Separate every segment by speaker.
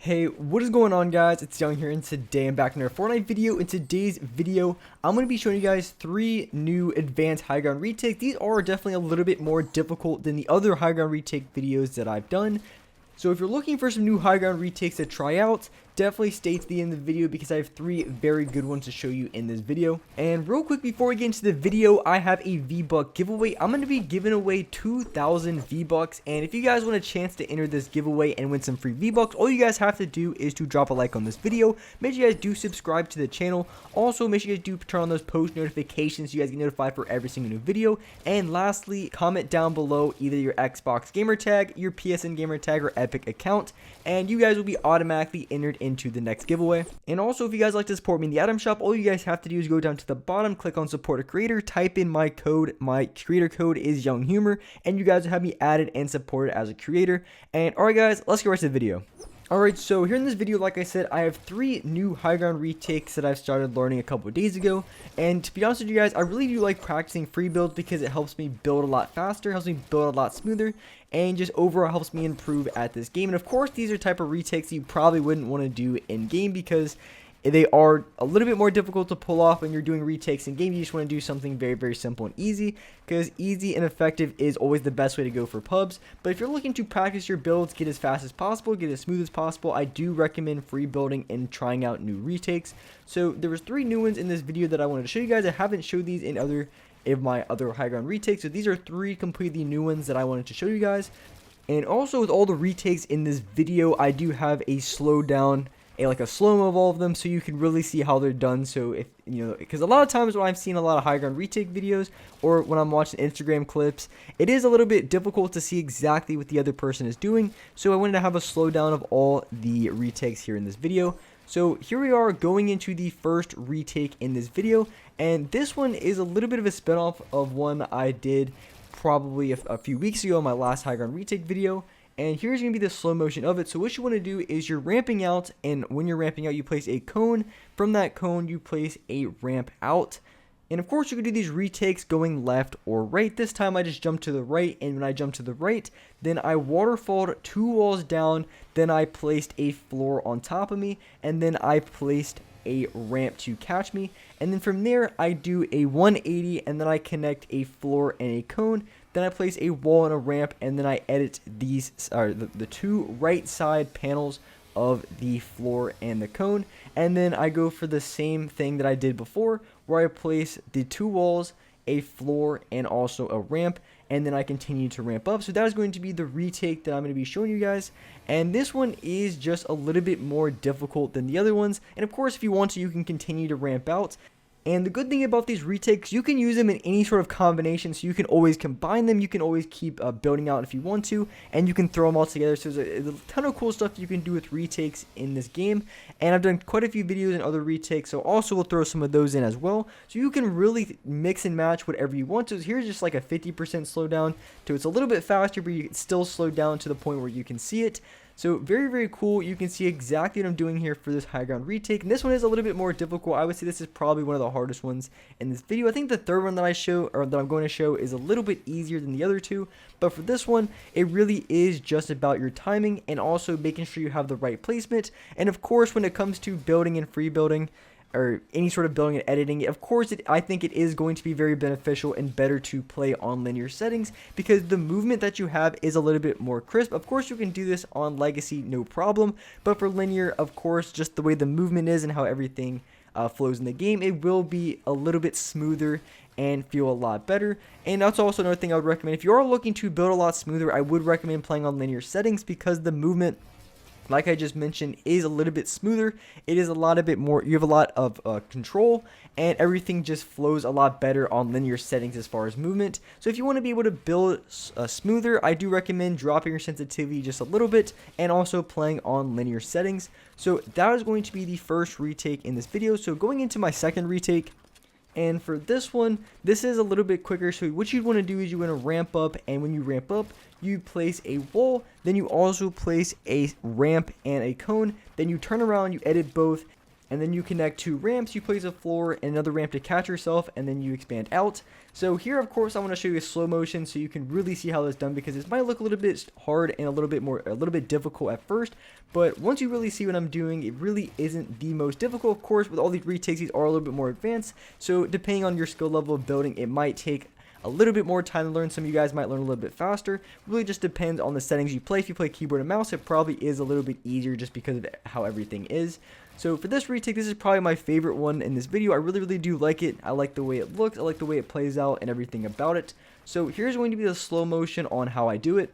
Speaker 1: Hey, what is going on, guys? It's Young here, and today I'm back in another Fortnite video. In today's video, I'm going to be showing you guys 3 new advanced high ground retakes. These are definitely a little bit more difficult than the other high ground retake videos that I've done. So if you're looking for some new high ground retakes to try out, definitely stay to the end of the video because I have 3 very good ones to show you in this video. And real quick before we get into the video, I have a V-Buck giveaway. I'm going to be giving away 2,000 V-Bucks, and if you guys want a chance to enter this giveaway and win some free V-Bucks, all you guys have to do is to drop a like on this video. Make sure you guys do subscribe to the channel. Also, make sure you guys do turn on those post notifications so you guys get notified for every single new video. And lastly, comment down below either your Xbox gamer tag, your PSN gamer tag, or Epic account, and you guys will be automatically entered into the next giveaway. And also, if you guys like to support me in the item shop, all you guys have to do is go down to the bottom, click on support a creator, type in my code. My creator code is Young Humor, and you guys will have me added and supported as a creator. And alright guys, let's get right to the video. Alright, so here in this video, like I said, I have 3 new high ground retakes that I've started learning a couple of days ago. And to be honest with you guys, I really do like practicing free builds because it helps me build a lot faster, helps me build a lot smoother, and just overall helps me improve at this game. And of course, these are type of retakes you probably wouldn't want to do in game because they are a little bit more difficult to pull off when you're doing retakes in game. You just want to do something very, very simple and easy, because easy and effective is always the best way to go for pubs. But if you're looking to practice your builds, get as fast as possible, get as smooth as possible, I do recommend free building and trying out new retakes. So there was 3 new ones in this video that I wanted to show you guys. I haven't showed these in my other high ground retakes, so these are 3 completely new ones that I wanted to show you guys. And also, with all the retakes in this video, I do have a slowdown, like a slow-mo of all of them, so you can really see how they're done. So if you know, because a lot of times when I've seen a lot of high ground retake videos, or when I'm watching Instagram clips, it is a little bit difficult to see exactly what the other person is doing. So I wanted to have a slowdown of all the retakes here in this video. So here we are going into the first retake in this video, and this one is a little bit of a spinoff of one I did probably a few weeks ago in my last high ground retake video. And here's going to be the slow motion of it. So what you want to do is you're ramping out, and when you're ramping out, you place a cone. From that cone, you place a ramp out. And of course, you can do these retakes going left or right. This time, I just jumped to the right, and when I jumped to the right, then I waterfalled 2 walls down, then I placed a floor on top of me, and then I placed a ramp to catch me. And then from there, I do a 180, and then I connect a floor and a cone. Then I place a wall and a ramp, and then I edit these, the 2 right side panels of the floor and the cone. And then I go for the same thing that I did before, where I place the 2 walls, a floor, and also a ramp, and then I continue to ramp up. So that is going to be the retake that I'm going to be showing you guys. And this one is just a little bit more difficult than the other ones. And of course, if you want to, you can continue to ramp out. And the good thing about these retakes, you can use them in any sort of combination, so you can always combine them, you can always keep building out if you want to, and you can throw them all together. So there's a ton of cool stuff you can do with retakes in this game, and I've done quite a few videos and other retakes, so also we'll throw some of those in as well. So you can really mix and match whatever you want. So here's just like a 50% slowdown, so it's a little bit faster, but you can still slow down to the point where you can see it. So very, very cool. You can see exactly what I'm doing here for this high ground retake. And this one is a little bit more difficult. I would say this is probably one of the hardest ones in this video. I think the third one that I'm going to show is a little bit easier than the other 2. But for this one, it really is just about your timing and also making sure you have the right placement. And of course, when it comes to building and free building, or any sort of building and editing, of course, I think it is going to be very beneficial and better to play on linear settings because the movement that you have is a little bit more crisp. Of course, you can do this on legacy, no problem, but for linear, of course, just the way the movement is and how everything flows in the game, it will be a little bit smoother and feel a lot better. And that's also another thing I would recommend. If you are looking to build a lot smoother, I would recommend playing on linear settings because the movement, like I just mentioned, is a little bit smoother. It is a lot of bit more, you have a lot of control, and everything just flows a lot better on linear settings as far as movement. So if you want to be able to build smoother, I do recommend dropping your sensitivity just a little bit and also playing on linear settings. So that is going to be the first retake in this video. So going into my second retake, and for this one, this is a little bit quicker. So what you want to do is you want to ramp up, and when you ramp up, you place a wall, then you also place a ramp and a cone, then you turn around, you edit both, and then you connect 2 ramps, you place a floor and another ramp to catch yourself, and then you expand out. So here, of course, I want to show you a slow motion so you can really see how this is done, because this might look a little bit hard and a little bit difficult at first, but once you really see what I'm doing, it really isn't the most difficult. Of course, with all these retakes, these are a little bit more advanced, so depending on your skill level of building, it might take a little bit more time to learn. Some of you guys might learn a little bit faster. Really just depends on the settings you play. If you play keyboard and mouse, it probably is a little bit easier just because of how everything is. So for this retake, this is probably my favorite one in this video. I really do like it. I like the way it looks. I like the way it plays out and everything about it. So here's going to be the slow motion on how I do it.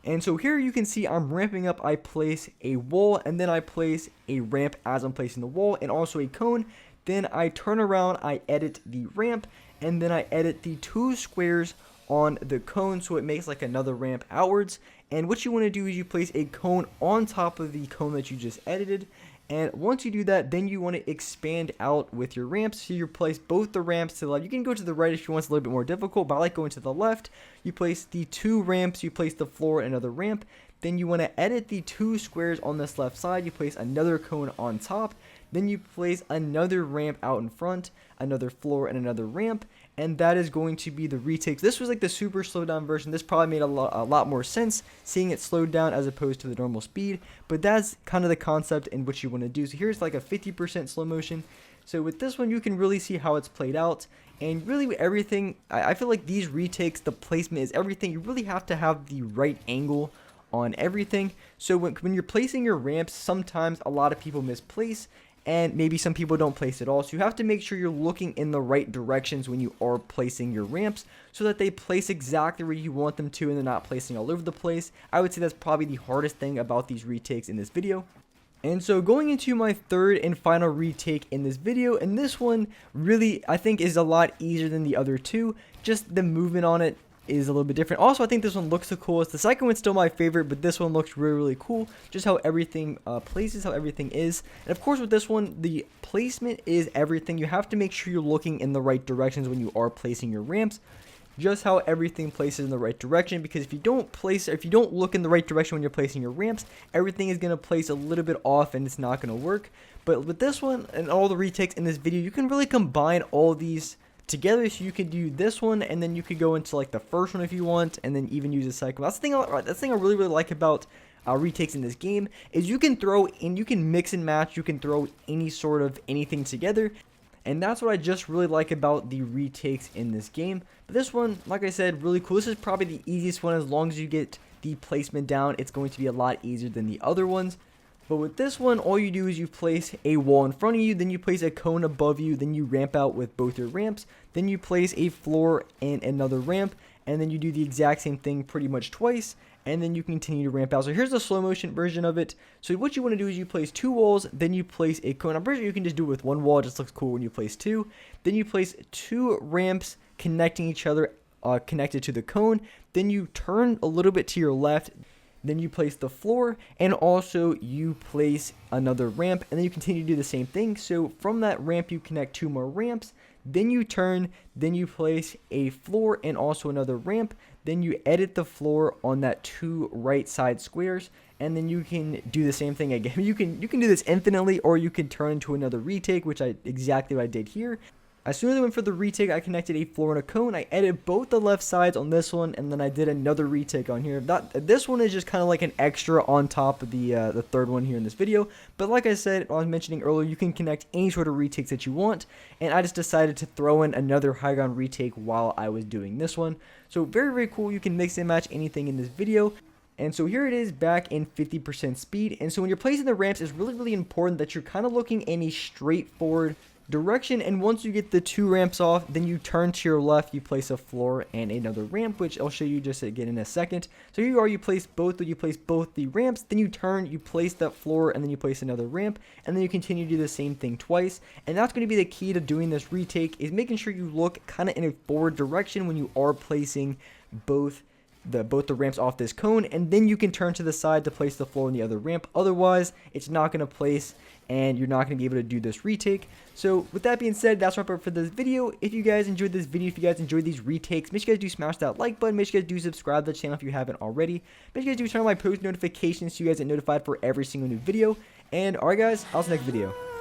Speaker 1: And so here you can see I'm ramping up. I place a wall, and then I place a ramp as I'm placing the wall, and also a cone. Then I turn around, I edit the ramp, and then I edit the 2 squares on the cone so it makes like another ramp outwards. And what you want to do is you place a cone on top of the cone that you just edited. And once you do that, then you want to expand out with your ramps. So you place both the ramps to the left. You can go to the right if you want. It's a little bit more difficult, but I like going to the left. You place the 2 ramps, you place the floor and another ramp. Then you want to edit the 2 squares on this left side. You place another cone on top. Then you place another ramp out in front, another floor and another ramp, and that is going to be the retake. This was like the super slowed down version. This probably made a lot more sense seeing it slowed down as opposed to the normal speed, but that's kind of the concept in what you want to do. So here's like a 50% slow motion. So with this one, you can really see how it's played out, and really with everything, I feel like these retakes, the placement is everything. You really have to have the right angle on everything. So when you're placing your ramps, sometimes a lot of people misplace, and maybe some people don't place at all. So you have to make sure you're looking in the right directions when you are placing your ramps so that they place exactly where you want them to and they're not placing all over the place. I would say that's probably the hardest thing about these retakes in this video. And so going into my third and final retake in this video, and this one really I think is a lot easier than the other two. Just the movement on it is a little bit different. Also, I think this one looks the coolest. The second one's still my favorite, but this one looks really cool. Just how everything places, how everything is. And of course with this one, the placement is everything. You have to make sure you're looking in the right directions when you are placing your ramps. Just how everything places in the right direction, because if you don't look in the right direction when you're placing your ramps, everything is going to place a little bit off and it's not going to work. But with this one and all the retakes in this video, you can really combine all these together. So you could do this one, and then you could go into like the first one if you want, and then even use a second. That's the thing I really like about retakes in this game, is you can throw in, you can mix and match, you can throw any sort of anything together. And that's what I just really like about the retakes in this game. But this one, like I said, really cool. This is probably the easiest one. As long as you get the placement down, it's going to be a lot easier than the other ones. But with this one, all you do is you place a wall in front of you, then you place a cone above you, then you ramp out with both your ramps, then you place a floor and another ramp, and then you do the exact same thing pretty much twice, and then you continue to ramp out. So here's the slow motion version of it. So what you want to do is you place 2 walls, then you place a cone. I'm pretty sure you can just do it with 1 wall. It just looks cool when you place 2. Then you place 2 ramps connecting each other, connected to the cone. Then you turn a little bit to your left. Then you place the floor, and also you place another ramp, and then you continue to do the same thing. So from that ramp, you connect 2 more ramps. Then you turn, then you place a floor and also another ramp. Then you edit the floor on that 2 right side squares, and then you can do the same thing again. You can do this infinitely, or you can turn into another retake, which exactly what I did here. As soon as I went for the retake, I connected a floor and a cone. I edited both the left sides on this one, and then I did another retake on here. This one is just kind of like an extra on top of the third one here in this video. But like I said, I was mentioning earlier, you can connect any sort of retakes that you want, and I just decided to throw in another HighGround retake while I was doing this one. So very cool. You can mix and match anything in this video. And so here it is back in 50% speed. And so when you're placing the ramps, it's really important that you're kind of looking in a straightforward direction. And once you get the 2 ramps off, then you turn to your left, you place a floor and another ramp, which I'll show you just again in a second. So here you are, you place both the ramps, then you turn, you place that floor, and then you place another ramp, and then you continue to do the same thing twice. And that's going to be the key to doing this retake, is making sure you look kind of in a forward direction when you are placing both the ramps off this cone, and then you can turn to the side to place the floor in the other ramp. Otherwise, it's not going to place, and you're not going to be able to do this retake. So with that being said, that's wrap up for this video. If you guys enjoyed this video, if you guys enjoyed these retakes, make sure you guys do smash that like button. Make sure you guys do subscribe to the channel if you haven't already. Make sure you guys do turn on my post notifications so you guys get notified for every single new video. And alright guys, I'll see you next video.